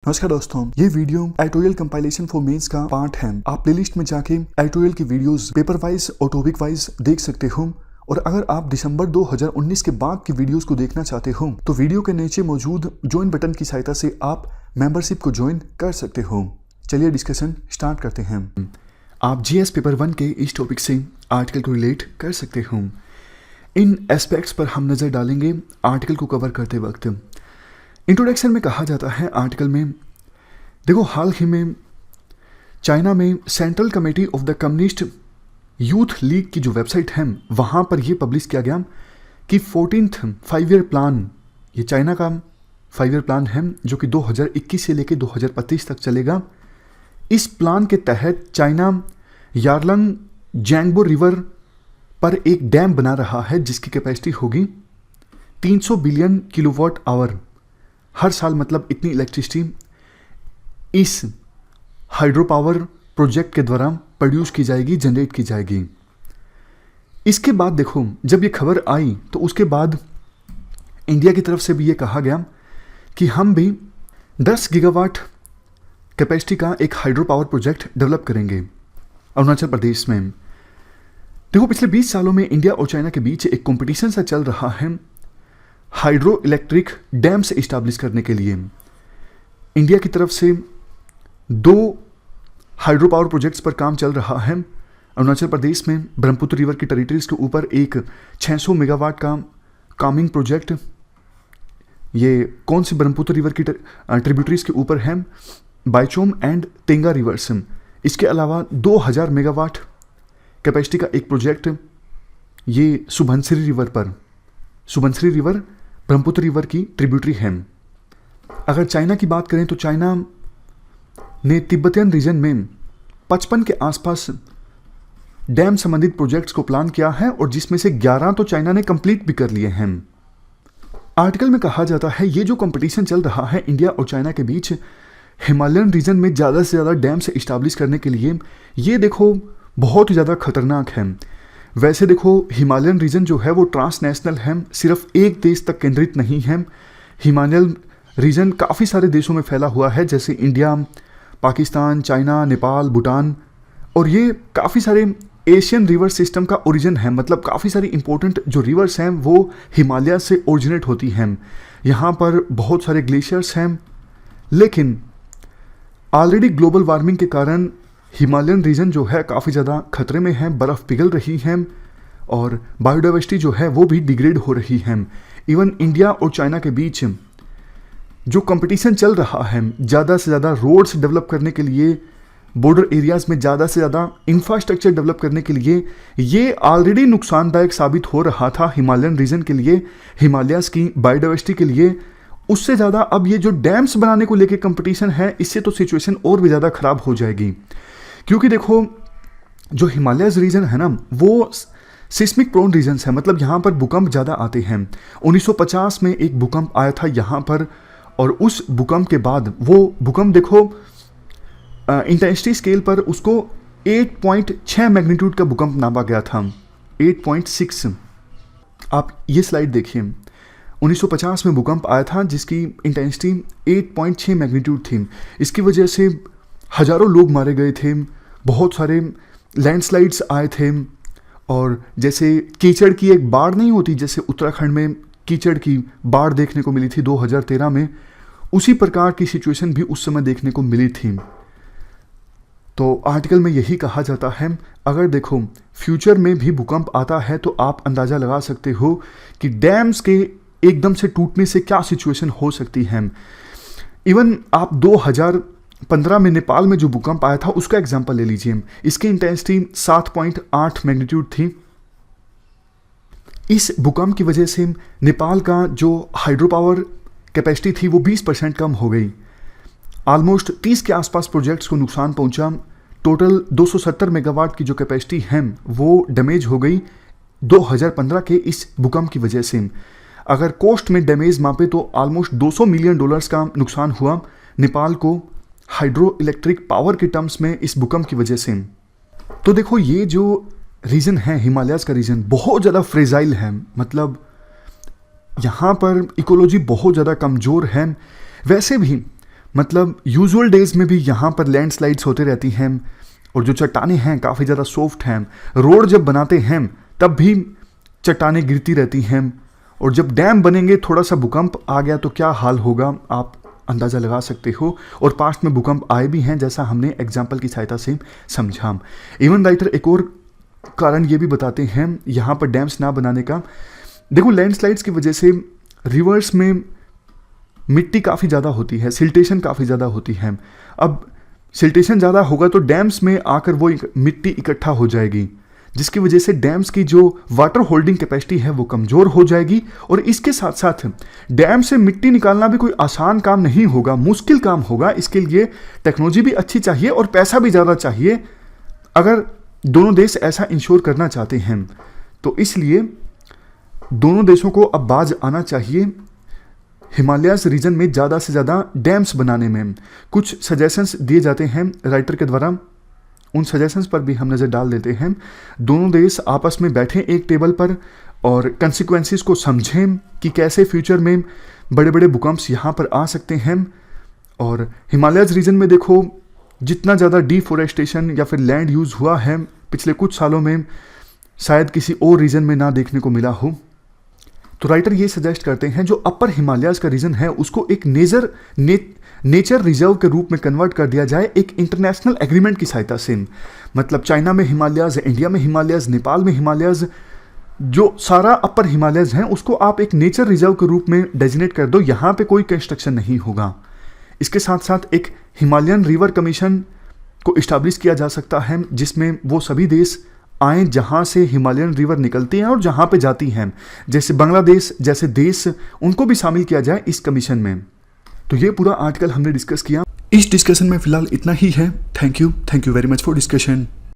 नमस्कार दोस्तों, ये video editorial compilation for mains का पार्ट है। आप प्लेलिस्ट में जाके एडिटोरियल की वीडियोस पेपर वाइज और टॉपिक वाइज देख सकते हो। और अगर आप दिसंबर 2019 के बाद की वीडियोस को देखना चाहते हो तो वीडियो के नीचे मौजूद ज्वाइन बटन की सहायता से आप मेंबरशिप को ज्वाइन कर सकते हो। चलिए डिस्कशन स्टार्ट करते हैं। आप जीएस पेपर 1 के इस टॉपिक से आर्टिकल को रिलेट कर सकते हो। इन एस्पेक्ट्स पर हम नज़र डालेंगे आर्टिकल को कवर करते वक्त। इंट्रोडक्शन में कहा जाता है आर्टिकल में, देखो हाल ही में चाइना में central committee of the communist youth league की जो वेबसाइट है वहाँ पर ये पब्लिश किया गया कि 14th 5 ईयर प्लान, ये चाइना का 5 ईयर प्लान है जो कि 2021 से लेकर 2025 तक चलेगा। इस प्लान के तहत चाइना यारलंग जैंगबो रिवर पर एक डैम बना रहा है जिसकी कैपेसिटी होगी 300 बिलियन किलोवाट आवर हर साल। मतलब इतनी इलेक्ट्रिसिटी इस हाइड्रो पावर प्रोजेक्ट के द्वारा प्रोड्यूस की जाएगी, जनरेट की जाएगी। इसके बाद देखो जब ये खबर आई तो उसके बाद इंडिया की तरफ से भी ये कहा गया कि हम भी 10 गीगावाट कैपेसिटी का एक हाइड्रो पावर प्रोजेक्ट डेवलप करेंगे अरुणाचल प्रदेश में। देखो पिछले 20 सालों में इंडिया और चाइना के बीच एक कंपटीशन सा चल रहा है हाइड्रो इलेक्ट्रिक डैम से इस्टेब्लिश करने के लिए। इंडिया की तरफ से 2 हाइड्रो पावर प्रोजेक्ट्स पर काम चल रहा है। अरुणाचल प्रदेश में ब्रह्मपुत्र रिवर की टेरिटरीज के ऊपर एक 600 मेगावाट का कामिंग प्रोजेक्ट, ये कौन सी ब्रह्मपुत्र रिवर की ट्रिब्यूटरीज के ऊपर है, बाइचोम एंड तेंगा रिवर्स। इसके अलावा 2000 मेगावाट कैपेसिटी का एक प्रोजेक्ट ये सुबनसिरी रिवर पर, सुबनसिरी रिवर ब्रह्मपुत्र रिवर की ट्रिब्यूटरी है। अगर चाइना की बात करें तो चाइना ने तिब्बतियन रीजन में 55 के आसपास डैम संबंधित प्रोजेक्ट्स को प्लान किया है और जिसमें से 11 तो चाइना ने कंप्लीट भी कर लिए हैं। आर्टिकल में कहा जाता है ये जो कंपटीशन चल रहा है इंडिया और चाइना के बीच हिमालयन रीजन में ज़्यादा से ज़्यादा डैम से इस्टेब्लिश करने के लिए, ये देखो बहुत ही ज़्यादा खतरनाक है। वैसे देखो हिमालयन रीजन जो है वो ट्रांसनेशनल है, सिर्फ एक देश तक केंद्रित नहीं है। हिमालयन रीजन काफ़ी सारे देशों में फैला हुआ है जैसे इंडिया, पाकिस्तान, चाइना, नेपाल, भूटान, और ये काफ़ी सारे एशियन रिवर सिस्टम का ओरिजिन है। मतलब काफ़ी सारी इंपॉर्टेंट जो रिवर्स हैं वो हिमालय से ओरिजिनेट होती हैं। यहाँ पर बहुत सारे ग्लेशियर्स हैं, लेकिन ऑलरेडी ग्लोबल वार्मिंग के कारण हिमालयन रीजन जो है काफ़ी ज़्यादा खतरे में है, बर्फ़ पिघल रही है और बायोडाइवर्सिटी जो है वो भी डिग्रेड हो रही है। इवन इंडिया और चाइना के बीच जो कंपटीशन चल रहा है ज़्यादा से ज़्यादा रोड्स डेवलप करने के लिए, बॉर्डर एरियाज़ में ज़्यादा से ज़्यादा इंफ्रास्ट्रक्चर डेवलप करने के लिए, ये ऑलरेडी नुकसानदायक साबित हो रहा था हिमालयन रीजन के लिए, हिमालयाज़ की बायोडाइवर्सिटी के लिए। उससे ज़्यादा अब ये जो डैम्स बनाने को लेके कंपटीशन है, इससे तो सिचुएशन और भी ज़्यादा ख़राब हो जाएगी। क्योंकि देखो जो हिमालयस रीजन है ना वो सिस्मिक प्रोन रीजन्स है, मतलब यहाँ पर भूकंप ज़्यादा आते हैं। 1950 में एक भूकंप आया था यहाँ पर, और उस भूकंप के बाद वो भूकंप देखो इंटेंसिटी स्केल पर उसको 8.6 मैग्नीट्यूड का भूकंप नापा गया था, 8.6। आप ये स्लाइड देखिए, 1950 में भूकंप आया था जिसकी इंटेंसिटी 8.6 मैग्नीट्यूड थी। इसकी वजह से हज़ारों लोग मारे गए थे, बहुत सारे लैंडस्लाइड्स आए थे, और जैसे कीचड़ की एक बाढ़ नहीं होती, जैसे उत्तराखंड में कीचड़ की बाढ़ देखने को मिली थी 2013 में, उसी प्रकार की सिचुएशन भी उस समय देखने को मिली थी। तो आर्टिकल में यही कहा जाता है अगर देखो फ्यूचर में भी भूकंप आता है तो आप अंदाज़ा लगा सकते हो कि डैम्स के एकदम से टूटने से क्या सिचुएशन हो सकती है। इवन आप 2015 में नेपाल में जो भूकंप आया था उसका एग्जांपल ले लीजिए, इसकी इंटेंसिटी 7.8 मैग्नीट्यूड थी। इस भूकंप की वजह से नेपाल का जो हाइड्रो पावर कैपेसिटी थी वो 20% कम हो गई। ऑलमोस्ट 30 के आसपास प्रोजेक्ट्स को नुकसान पहुंचा। टोटल 270 मेगावाट की जो कैपेसिटी है वो डैमेज हो गई 2015 के इस भूकंप की वजह से। अगर कॉस्ट में डैमेज मापे तो ऑलमोस्ट $200 मिलियन का नुकसान हुआ नेपाल को हाइड्रो इलेक्ट्रिक पावर के टर्म्स में इस भूकंप की वजह से। तो देखो ये जो रीजन है हिमालयाज़ का रीजन बहुत ज़्यादा फ्रेजाइल है, मतलब यहाँ पर इकोलॉजी बहुत ज़्यादा कमज़ोर है। वैसे भी मतलब यूजुअल डेज में भी यहाँ पर लैंडस्लाइड्स होते रहती हैं और जो चट्टानें हैं काफ़ी ज़्यादा सॉफ्ट हैं। रोड जब बनाते हैं तब भी चट्टानें गिरती रहती हैं, और जब डैम बनेंगे थोड़ा सा भूकंप आ गया तो क्या हाल होगा आप अंदाज़ा लगा सकते हो। और पास्ट में भूकंप आए भी हैं, जैसा हमने एग्जाम्पल की सहायता से समझा। इवन राइटर एक और कारण ये भी बताते हैं यहाँ पर डैम्स ना बनाने का। देखो, लैंडस्लाइड्स की वजह से रिवर्स में मिट्टी काफ़ी ज़्यादा होती है, सिल्टेशन काफ़ी ज़्यादा होती है। अब सिल्टेशन ज़्यादा होगा तो डैम्स में आकर वो मिट्टी इकट्ठा हो जाएगी, जिसकी वजह से डैम्स की जो वाटर होल्डिंग कैपेसिटी है वो कमज़ोर हो जाएगी। और इसके साथ साथ डैम से मिट्टी निकालना भी कोई आसान काम नहीं होगा, मुश्किल काम होगा। इसके लिए टेक्नोलॉजी भी अच्छी चाहिए और पैसा भी ज़्यादा चाहिए, अगर दोनों देश ऐसा इंश्योर करना चाहते हैं। तो इसलिए दोनों देशों को अब बाज आना चाहिए हिमालयस रीजन में ज़्यादा से ज़्यादा डैम्स बनाने में। कुछ सजेशंस दिए जाते हैं राइटर के द्वारा, उन सजेशंस पर भी हम नज़र डाल देते हैं। दोनों देश आपस में बैठें एक टेबल पर और कंसिक्वेंसेस को समझें कि कैसे फ्यूचर में बड़े बड़े भूकंप्स यहाँ पर आ सकते हैं। और हिमालयस रीजन में देखो, जितना ज़्यादा डिफोरेस्टेशन या फिर लैंड यूज़ हुआ है पिछले कुछ सालों में, शायद किसी और रीजन में ना देखने को मिला हो। तो राइटर ये सजेस्ट करते हैं जो अपर हिमालयस का रीजन है उसको एक नेचर रिजर्व के रूप में कन्वर्ट कर दिया जाए एक इंटरनेशनल एग्रीमेंट की सहायता से। मतलब चाइना में हिमालयस, इंडिया में हिमालयस, नेपाल में हिमालयस, जो सारा अपर हिमालयस हैं उसको आप एक नेचर रिजर्व के रूप में डेजिग्नेट कर दो। यहाँ पे कोई कंस्ट्रक्शन नहीं होगा। इसके साथ साथ एक हिमालयन रिवर कमीशन को इस्टेब्लिश किया जा सकता है, जिसमें वो सभी देश आए जहाँ से हिमालयन रिवर निकलती हैं और जहाँ पे जाती हैं, जैसे बांग्लादेश जैसे देश, उनको भी शामिल किया जाए इस कमीशन में। तो ये पूरा आर्टिकल हमने डिस्कस किया। इस डिस्कशन में फिलहाल इतना ही है। Thank you very much for discussion.